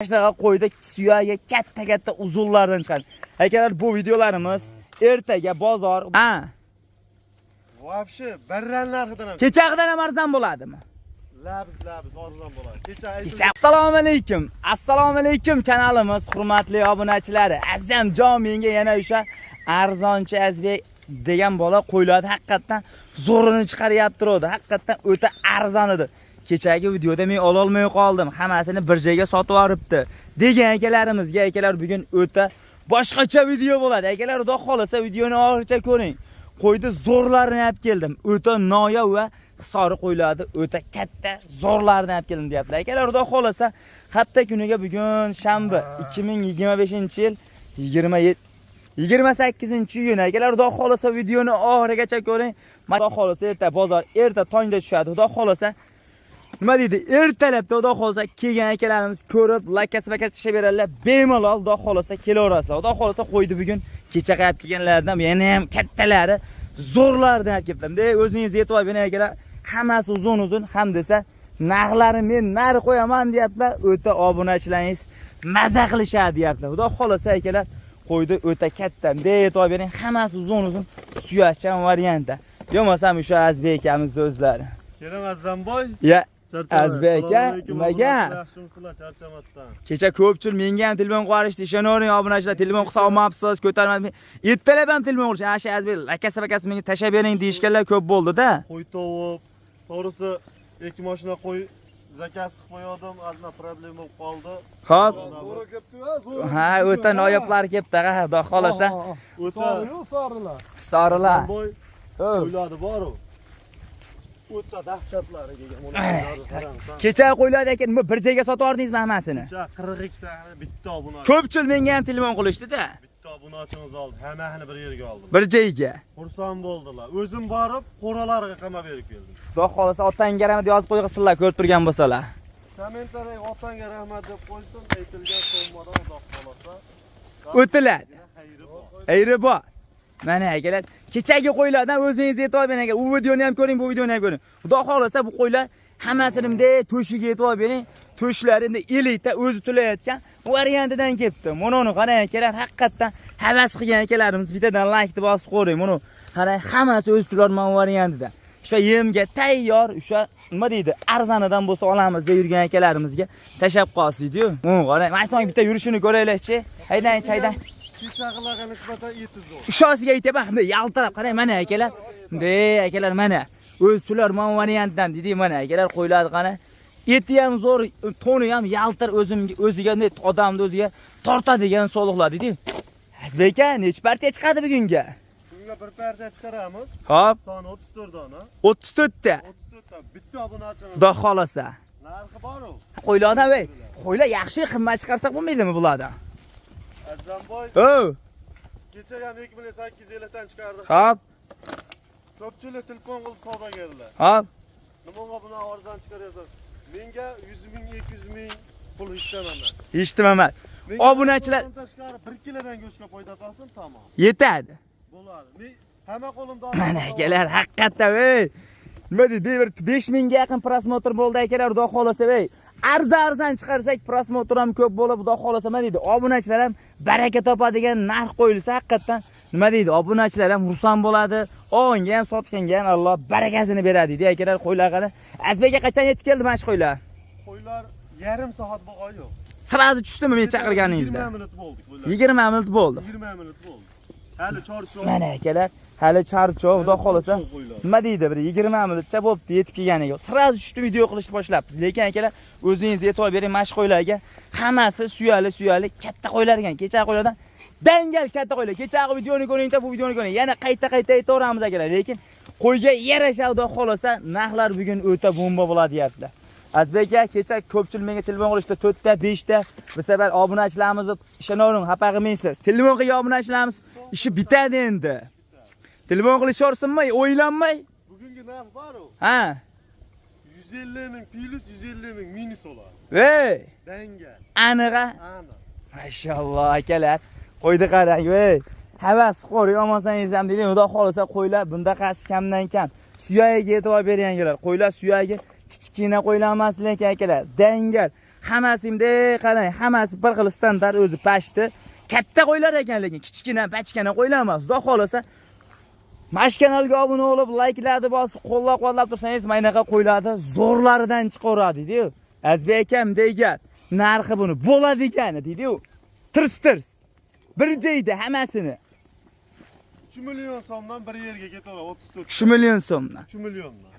Başlaga qo'yda suyagi katta uzunlardan chiqadi. Akalar, bu videolarimiz ertaga bozor. Ha. Вообще barran narxidan ham. Kechagidan ham arzon bo'ladimi? Labz arzon bo'ladi. Kecha. Assalomu alaykum kanalimiz hurmatli obunachilari. Azam menga yana o'sha arzonchi Azbek degan bola qo'yiladi. Haqiqatan zo'rini chiqaryapti ro'da. Haqiqatan o'ta arzon edi. Kechagi videoda men ololmay qoldim. Hammasini bir joyga sotib yoribdi. Degan akalarimizga, akalar bugun o'ta boshqacha video bo'ladi. Akalar, xudo xolasa videoni oxirigacha ko'ring. Qo'ydi zo'rlarini olib keldim. O'ta noya va hisori qo'yiladi. O'ta katta zo'rlarini olib keldim deyapti. Akalar, xudo xolasa hafta kuniga bugun shanba 2025-yil 28-iyun. Akalar, xudo xolasa videoni oxirigacha ko'ring. Xudo xolasa erta bozor, erta tongda tushadi. Xudo xolasa nima deydi? Ertalabda xudo xolasa kelgan akalarimiz ko'rib, lakas-vakas ishlab beradilar. Bemalol xudo xolasa kelaverasizlar. Xudo xolasa qo'ydi bugun kecha qayab kelganlardan yana ham kattalari zo'rlardan olib keldim. O'zingiz e'tibor bering akalar. Hammasi uzun ham desa, narxlari men nari qo'yaman deyaptilar. O'ta obunachilaringiz maza qilishadi deyaptilar. Xudo xolasa akalar qo'ydi o'ta katta. E'tibor bering, hammasi uzun suyakchan variantda. Bo'lmasam o'sha Azbek akamiz o'zlari. Keling Azamboy. Ya Azbek aka, nimaga? Yaxshimisilar, charchamasdan. Kecha ko'pchilik menga ham telefon qilishdi. Ishonavering obunachilar, telefon qilsa olmabsiz, ko'tarmadi. Ertalab ham telefon qilishdi. Asha Azbek, lakasa-vakasi menga tashab bering deyishganlar ko'p bo'ldi-da. Qo'y tovib, to'g'risi ikki mashina qo'y zakasi qo'ydim, azna problem bo'lib qoldi. Xo'p. Ha, o'ta noyoblari kelibdi, xudo xolasa. O'ta Sorilar. Qo'yladi bor-ku. O'ta dahshatlari kelgan. Kecha qo'yiladi ekan, nima bir joyga sotib yordingizmi hammasini? Kecha 42 ta bitta obunachi. Ko'pchilik menga ham telefon qilishdi-da. Bitta obunachimiz oldi, hammani bir yerga oldim. Bir joyga. Xursand bo'ldilar. O'zim borib, qo'ralarga qamab berib keldim. Xudo xolasa otangga rahmat yozib qo'yganlar ko'rib turgan bo'lsalar. Kommentariyaga otangga rahmat deb qo'ysin, aytilgan so'mmadan Xudo xolasa. O'tiladi. Xayri bor. Mana akalar, kechagi qo'ylardan o'zingiz e'tibor bering aka. U videoni ham ko'ring, bu videoni ham ko'ring. Xudo xolasa bu qo'ylar hammasini bunday to'shiga e'tibor bering. To'shlari endi elita o'zi tulayotgan variantidan kelibdi. Mana qarang akalar, haqiqatan havas qilgan akalarimiz bittadan like bosib qo'ying. Mana qarang, hammasi o'zi tulayotgan variantida. O'sha yemga tayyor, o'sha nima deydi, arzonidan bo'lsa olamiz deb yurgan akalarimizga tashab qolsaydi-yu. Qarang, mana shunday bitta yurishini ko'raylikchi. Haydang. Kechagilarga nisbatan eti zo'r. Ushosiga aytaman, bunday yaltirab qarang mana akalar. Bunday akalar mana o'z tular variantdan dedi mana akalar qo'yiladi qani. Eti ham zo'r, toni ham yaltir o'ziga odamni o'ziga tortadigan soliqlar dedi. Azbek aka, nech partiya chiqadi bugunga? Bunga bir partiya chiqaramiz. Xo'p. Soni 34 dona. 34 ta. 34 ta bitta obunachimiz. Xudo xolasa. Narxi bor-ku. Qo'ylardan voy, qo'ylar yaxshi qimmat chiqarsak bo'lmaydimi bulardan? Azamboy. Kecha ham 2850 dan chiqardik. Xo'p. Ko'pchilik telefon qilib savdogarlar. Xo'p. Nimaga buni arzon chiqaryapsan? Menga 100 ming, 200 ming pul ishtamanman. Eshitimaman. Obunachilar 1 kilodan go'shtga foyda topsin, tamom. Yetadi. Bo'ladi. Men hamma qo'limda Mana akalar, haqiqatan voy. Nima deydi, 5000 ga yaqin prosmotr bo'ldi akalar, xudo xolasa voy. Arzon chiqarsak prosmotr ham ko'p bo'lib, xudo xolasa nima deydi, obunachilar ham baraka topadigan narx qo'yilsa, haqiqatan nima deydi, obunachilar ham xursand bo'ladi. O'nga ham sotganga ham Alloh barakasini beradi deydi akalar. Qo'ylar qani? Azbekga qachon yetib keldi mana shu qo'ylar? Qo'ylar yarim soat bo'lgan yo'q. Sirasi tushdimi men chaqirganingizda? 20 minut bo'ldi qo'ylar. 20 minut bo'ldi. 20 minut bo'ldi. Hali chorchov. Mana akalar, hali charchov, xudo xolasa. Nima deydi, bir 20 minutcha bo'libdi yetib kelganiga. Sirasi tushdi video qilishni boshlabmiz. Lekin akalar, o'zingiz e'tibor bering mana shu qo'ylarga. Hammasi suyali katta qo'ylar ekan. Kecha qo'ylardan dangal katta qo'ylar. Kechagi videoni ko'ring-da, bu videoni ko'ring. Yana qayta aytaveramiz akalar. Lekin qo'yga yarasha xudo xolasa narxlar bugun o'ta bomba bo'ladi deyaptilar. Azbek aka, kecha ko'pchilik menga telefon qilishdi, 4 ta, 5 ta. Bu safar obunachilarimizni ishonavering, xafa qilmaysiz. Telefon qilgan obunachilarimiz ishi bitadi endi. Telefon qilisharsinmi, o'ylanmay? Bugungi narx bor-ku. Ha. 150 ming plus 150 ming minus bo'ladi. Voy! Dangal. Aniqa? Aniq. Mashalloh akalar. Qo'ydi qarang, voy. Havas qo'ring, olmasangiz ham deydi, xudo xolasa qo'ylar bundaqasi kamdan kam. Suyagiga e'tibor beringlar. Qo'ylar suyagi kichkina qo'ylar emas lekin akalar. Dangal. Hammasimda qarang, hammasi bir xil standart o'zi pashti. Katta qo'ylar ekan, lekin kichkina, bachkana qo'ylar emas. Xudo xolasa Mash kanalga obuna bo'lib, like'larni bosib, qo'llab-quvvatlab tursangiz, maynaqa qo'ylarni zo'rlaridan chiqaradi, deydi-yu. Azbek akam degan, narxi buni bo'ladi ekan, deydi-yu. Tirs. Bir joyda hammasini 3 million so'mdan bir yerga ketaveradi, 34. 3 million so'mdan. 3 milliondan.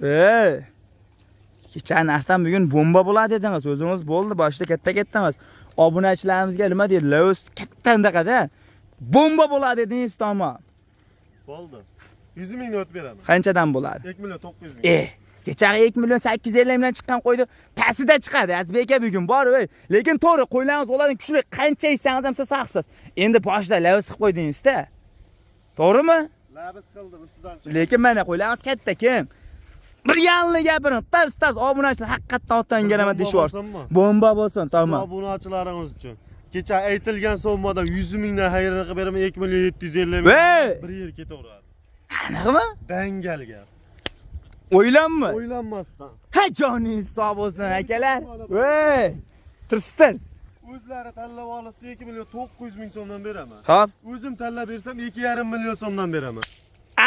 Kecha narxdan bugun bomba bo'ladi dedingiz. O'zingiz bo'ldi, boshida katta emas. Obunachilarimizga nima deydi? Laos kattandaqada bomba bo'ladi dedingiz, tamom. Bo'ldi. 100 mingni o'tib beraman. Qanchadan bo'ladi? 2 million 900 ming. Kecha 2 million 850 bilan chiqqan qo'ydi, pasida chiqadi. Azbek aka bugun bor, lekin to'g'ri qo'ylarimiz bo'ladi, kuchli qancha istangiz ham siz haqsiz. Endi boshida laos qilib qo'ydingiz-da. To'g'rimi? Labis qildim, ustidan chiqdi. Lekin mana qo'ylarimiz katta kim? Bir yanli gapiring, tars obunachilar haqiqatdan otanganaman deyshyorsiz. Bomba bo'lsin, tamom. Obunachilaringiz uchun. Kecha aytilgan sommadan 100 mingdan xayriya qilib beraman, 2 million 750 ming. Bir yer ketaveradi. Aniqmi? Dangal gap. O'ylanma. O'ylanmasdan. Ha joningiz sog' bo'lsin akalar. Tirs. O'zlari tanlab olsa 2 million 900 ming so'mdan beraman. Xo'p. O'zim tanlab bersam 2,5 million so'mdan beraman.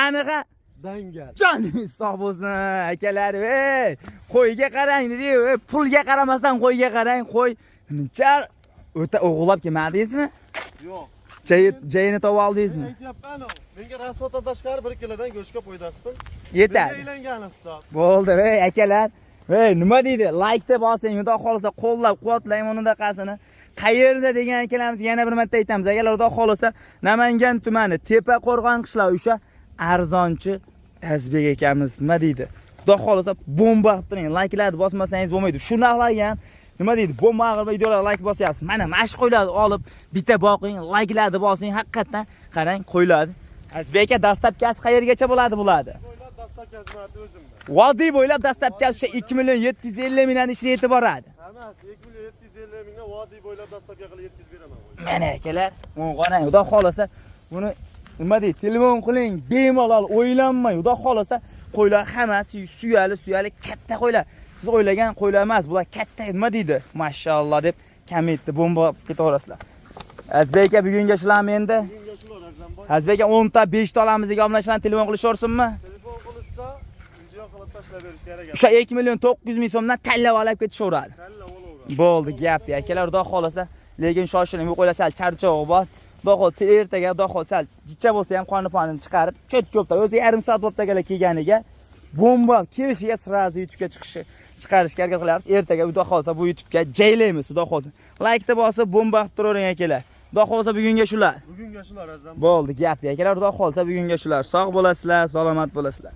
Aniqa. Dangal. Joningiz sog' bo'lsin akalar. Qo'yga qarang dedi-yu, pulga qaramasdan qo'yga qarang, qo'y. Muncha o'ta o'g'irlab kelmadingizmi? Yo'q. Jayini topib oldingizmi? Aytyapman, menga rasotdan tashqari 1 kilodan go'shtga qo'yda qilsin. Yetadi. Aylangan hisob. Bo'ldi, akalar. Nima deydi? Like-da bosing, xudo xolasa qo'llab-quvvatlang unda qasini. Qayerda degan akalarimiz yana bir marta aytamiz. Agar xudo xolasa Namangan tumani Tepaqo'rg'on qishloq o'sha arzonchi Azbek akamiz nima deydi? Xudo xolasa bomba qilib turing. Like-larni bosmasangiz bo'lmaydi. Shu narxlarga ham nima deydi? Bomba qilib videolarga like bosyapsiz. Mana mash qo'ylarni olib, bitta boqing, like-larni bosing. Haqiqatan qarang, qo'ylarni. Azbek aka dastlabkasi qayergacha bo'ladi? Vodiy bo'ylab dastlabkasi 2 million 750 mingdan ishni yetib boradi. Emas, 2 million 750 mingdan vodiy bo'ylab dastlabki qilib yetkazib beraman. Mana akalar, qarang, xudo xolasa buni nima deydi? Telefon qiling, bemalol o'ylanmang. Xudo xolasa qo'ylar hammasi suyali katta qo'ylar. Siz o'ylagan qo'ylar emas, bular katta, nima deydi? Mashalloh deb kametni bomba ketaverasizlar. Azbek aka bugunga shularmi endi? Bugunga shular Azamboy. Azbek aka 10 ta 5 ta olamiz degan obunachilarni telefon qilisharsinmi? Telefon qilishsa, video qilib tashlab berish kerak. O'sha 2 million 900 ming so'mdan tanlab olib ketishaveradi. Tanlab olaveradi. Bo'ldi, gap akalar, xudo xolasa, lekin shoshiling, bu qo'ylar sal charchog'i bor. Xudo xolasa ertaga xudo xolasa jicha bo'lsa ham qoni-ponini chiqarib, cho'tkopda o'zi yarim soat bo'lib kelganiga bomba kelishiga srazi YouTube'ga chiqarishga harakat qilamiz. Ertaga xudo xolasa bu YouTube'ga jaylaymiz, xudo xolasa. Like-ni bosib bomba qilib turavering akalar. Xudo xolasa bugunga shular. Bugunga shular Azam. Bo'ldi, gap akalar, xudo xolasa bugunga shular. Sog' bo'lasizlar, salomat bo'lasizlar.